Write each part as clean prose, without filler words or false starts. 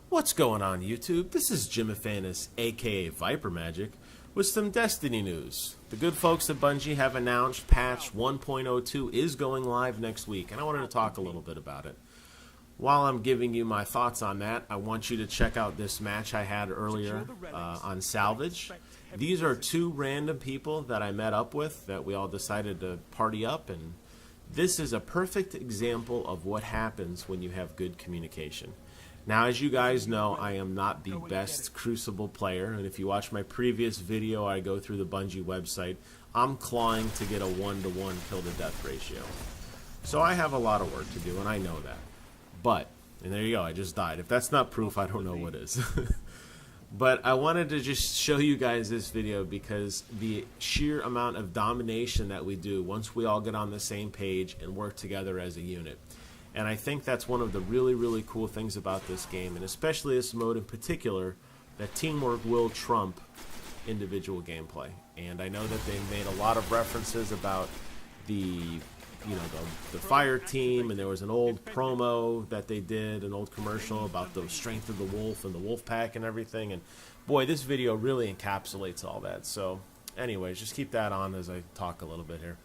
What's going on YouTube? This is Jimophanus, aka vypermajik, with some Destiny news. The good folks at Bungie have announced patch 1.02 is going live next week, and I wanted to talk a little bit about it. While I'm giving you my thoughts on that, I want you to check out this match I had earlier on Salvage. These are two random people that I met up with that we all decided to party up, and this is a perfect example of what happens when you have good communication. Now, as you guys know, I am not the best Crucible player, and if you watch my previous video, I go through the Bungie website. I'm clawing to get a 1-to-1 kill-to-death ratio. So I have a lot of work to do, and I know that. But, and there you go, I just died. If that's not proof, I don't know what is. But I wanted to just show you guys this video because the sheer amount of domination that we do once we all get on the same page and work together as a unit. And I think that's one of the really cool things about this game, and especially this mode in particular, that teamwork will trump individual gameplay. And I know that they made a lot of references about the fire team, and there was an old promo that they did, an old commercial about the strength of the wolf and the wolf pack and everything. And boy, this video really encapsulates all that. So anyways, just keep that on as I talk a little bit here.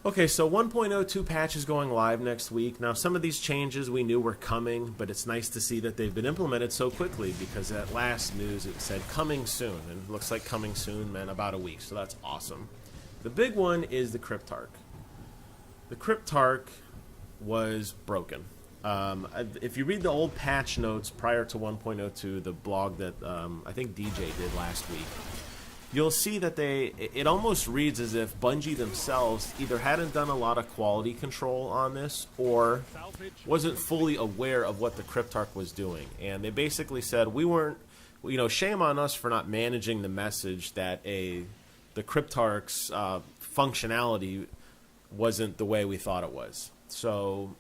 Okay, so 1.02 patch is going live next week. Now, some of these changes we knew were coming, but it's nice to see that they've been implemented so quickly because at last news it said coming soon, and it looks like coming soon meant about a week, so that's awesome. The big one is the Cryptarch. The Cryptarch was broken. If you read the old patch notes prior to 1.02, the blog that I think DJ did last week, you'll see that it almost reads as if Bungie themselves either hadn't done a lot of quality control on this or wasn't fully aware of what the Cryptarch was doing. And they basically said, we weren't, shame on us for not managing the message that the Cryptarch's functionality wasn't the way we thought it was. So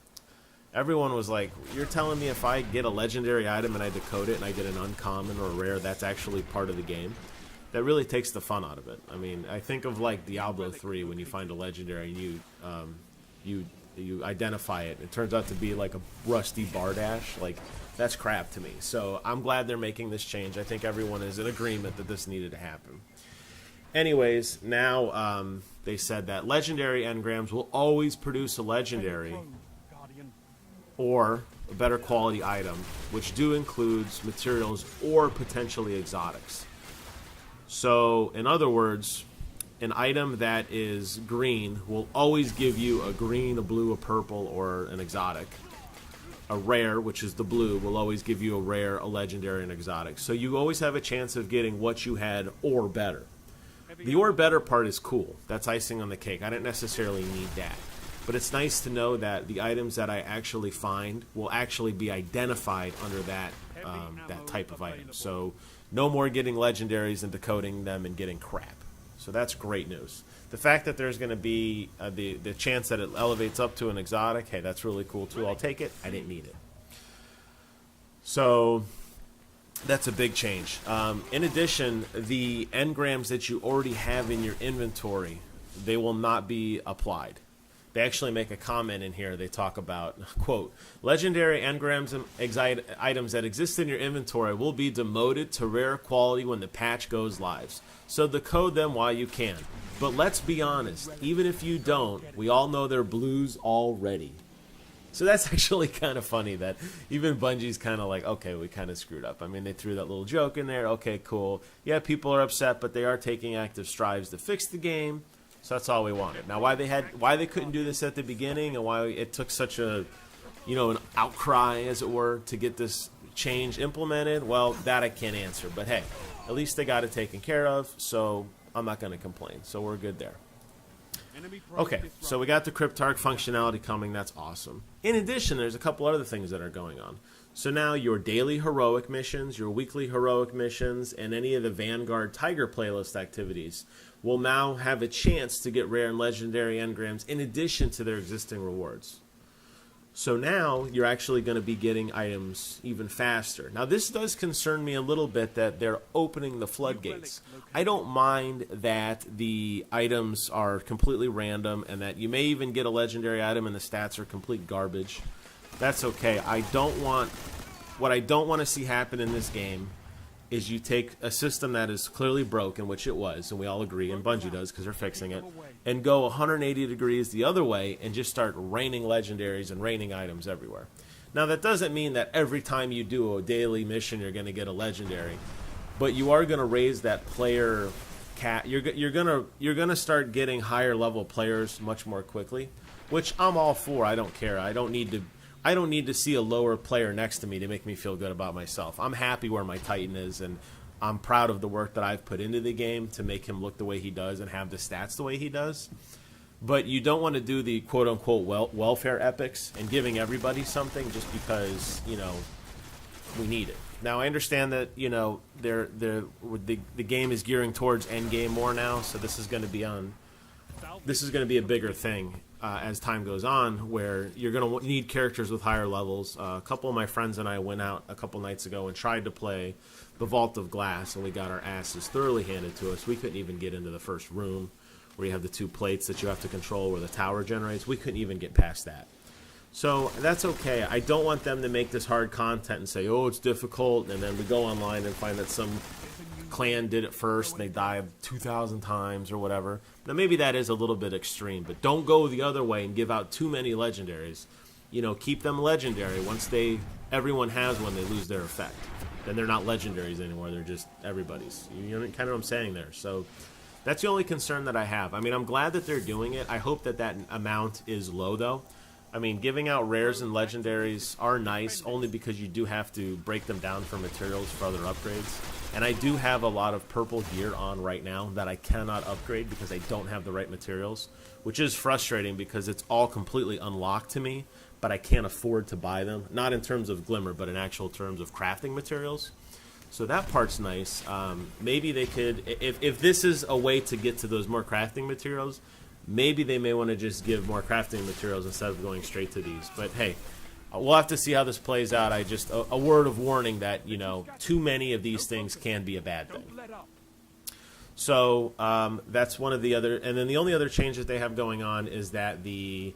everyone was like, you're telling me if I get a legendary item and I decode it and I get an uncommon or a rare, that's actually part of the game? That really takes the fun out of it. I mean, I think of like Diablo 3 when you find a legendary and you identify it. It turns out to be like a rusty Bardash. Like, that's crap to me. So I'm glad they're making this change. I think everyone is in agreement that this needed to happen. Anyways, now they said that legendary engrams will always produce a legendary or a better quality item, which includes materials or potentially exotics. So, in other words, an item that is green will always give you a green, a blue, a purple, or an exotic. A rare, which is the blue, will always give you a rare, a legendary, and exotic. So you always have a chance of getting what you had or better. The or better part is cool. That's icing on the cake. I didn't necessarily need that. But it's nice to know that the items that I actually find will actually be identified under that type of item. So no more getting legendaries and decoding them and getting crap. So that's great news. The fact that there's going to be the chance that it elevates up to an exotic, hey, that's really cool too. I'll take it. I didn't need it. So that's a big change. In addition, the engrams that you already have in your inventory, they will not be applied. They actually make a comment in here. They talk about, quote, legendary engrams and items that exist in your inventory will be demoted to rare quality when the patch goes live. So decode them while you can. But let's be honest, even if you don't, we all know they're blues already. So that's actually kind of funny that even Bungie's kind of like, okay, we kind of screwed up. I mean, they threw that little joke in there. Okay, cool. Yeah, people are upset, but they are taking active strides to fix the game. So that's all we wanted. Now, why they couldn't do this at the beginning and why it took such a, an outcry, as it were, to get this change implemented, well, that I can't answer. But hey, at least they got it taken care of, so I'm not going to complain. So we're good there. Okay, so we got the Cryptarch functionality coming. That's awesome. In addition, there's a couple other things that are going on. So now your daily heroic missions, your weekly heroic missions, and any of the Vanguard Tiger playlist activities will now have a chance to get rare and legendary engrams in addition to their existing rewards. So now you're actually going to be getting items even faster. Now this does concern me a little bit that they're opening the floodgates. I don't mind that the items are completely random and that you may even get a legendary item and the stats are complete garbage. That's okay. I don't want what I don't want to see happen in this game is you take a system that is clearly broken, which it was, and we all agree, and Bungie does because they're fixing it, and go 180 degrees the other way and just start raining legendaries and raining items everywhere. Now, that doesn't mean that every time you do a daily mission you're going to get a legendary, but you are going to raise that player cap. You're gonna start getting higher level players much more quickly, which I'm all for. I don't care. I don't need to see a lower player next to me to make me feel good about myself. I'm happy where my Titan is, and I'm proud of the work that I've put into the game to make him look the way he does and have the stats the way he does. But you don't want to do the quote-unquote welfare epics and giving everybody something just because, you know, we need it. Now, I understand that, you know, the game is gearing towards endgame more now, so this is going to be a bigger thing as time goes on, where you're going to need characters with higher levels. A couple of my friends and I went out a couple nights ago and tried to play the Vault of Glass, and we got our asses thoroughly handed to us. We couldn't even get into the first room where you have the two plates that you have to control where the tower generates. We couldn't even get past that. So that's okay. I don't want them to make this hard content and say, oh, it's difficult, and then we go online and find that some clan did it first and they died 2,000 times or whatever. Now, maybe that is a little bit extreme, but don't go the other way and give out too many legendaries. You know, keep them legendary. Once everyone has one, they lose their effect. Then they're not legendaries anymore. They're just everybody's. You know kind of what I'm saying there. So that's the only concern that I have. I mean, I'm glad that they're doing it. I hope that amount is low, though. I mean, giving out rares and legendaries are nice, only because you do have to break them down for materials for other upgrades. And I do have a lot of purple gear on right now that I cannot upgrade because I don't have the right materials, which is frustrating because it's all completely unlocked to me, but I can't afford to buy them. Not in terms of Glimmer, but in actual terms of crafting materials. So that part's nice. Maybe they could, if this is a way to get to those more crafting materials, maybe they may want to just give more crafting materials instead of going straight to these. But hey, we'll have to see how this plays out. A word of warning that, you know, too many of these things can be a bad thing. So that's one of the other, and then the only other change that they have going on is that the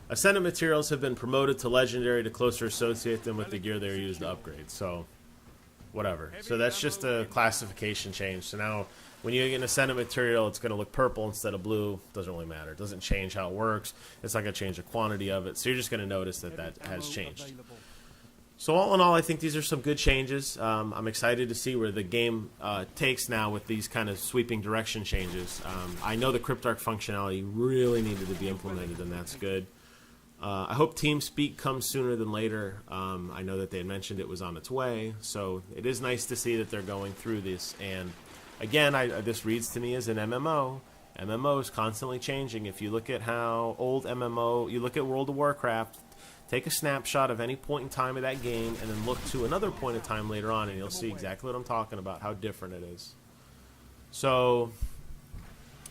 Ascendant materials have been promoted to Legendary to closer associate them with the gear they're used to upgrade. So whatever. So that's just a classification change. So now when you get an Ascendant material, it's going to look purple instead of blue. Doesn't really matter. It doesn't change how it works. It's not going to change the quantity of it. So you're just going to notice that that has changed. So all in all, I think these are some good changes. I'm excited to see where the game takes now with these kind of sweeping direction changes. I know the Cryptarch functionality really needed to be implemented, and that's good. I hope TeamSpeak comes sooner than later. I know that they had mentioned it was on its way, so it is nice to see that they're going through this. And again, this reads to me as an MMO. MMO is constantly changing. If you look at how old MMO, you look at World of Warcraft, take a snapshot of any point in time of that game and then look to another point in time later on, and you'll see exactly what I'm talking about, how different it is. So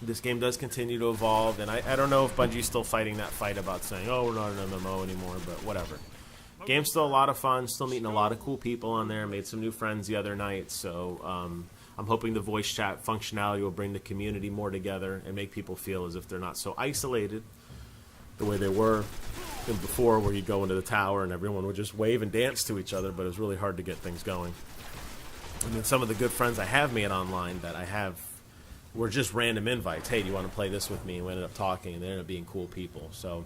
this game does continue to evolve, and I don't know if Bungie's still fighting that fight about saying, oh, we're not an MMO anymore, but whatever. Game's still a lot of fun, still meeting a lot of cool people on there, made some new friends the other night, so I'm hoping the voice chat functionality will bring the community more together and make people feel as if they're not so isolated the way they were before, where you go into the tower and everyone would just wave and dance to each other, but it was really hard to get things going. And then some of the good friends I have made online that I have were just random invites. Hey, do you want to play this with me? And we ended up talking, and they ended up being cool people. So,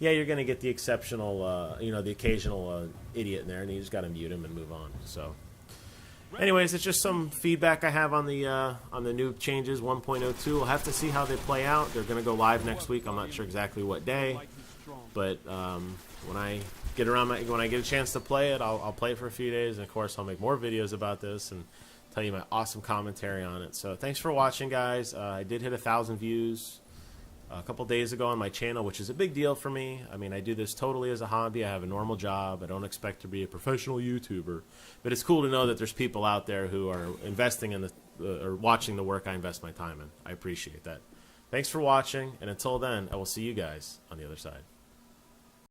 yeah, you're going to get the exceptional, the occasional idiot in there, and you just got to mute him and move on. So, anyways, it's just some feedback I have on the new changes 1.02. We'll have to see how they play out. They're going to go live next week. I'm not sure exactly what day, but when I get a chance to play it, I'll play it for a few days, and of course I'll make more videos about this and tell you my awesome commentary on it. So thanks for watching, guys. I did hit 1,000 views a couple days ago on my channel, which is a big deal for me. I mean, I do this totally as a hobby. I have a normal job. I don't expect to be a professional YouTuber, but it's cool to know that there's people out there who are investing in or watching the work I invest my time in. I appreciate that. Thanks for watching, and until then, I will see you guys on the other side.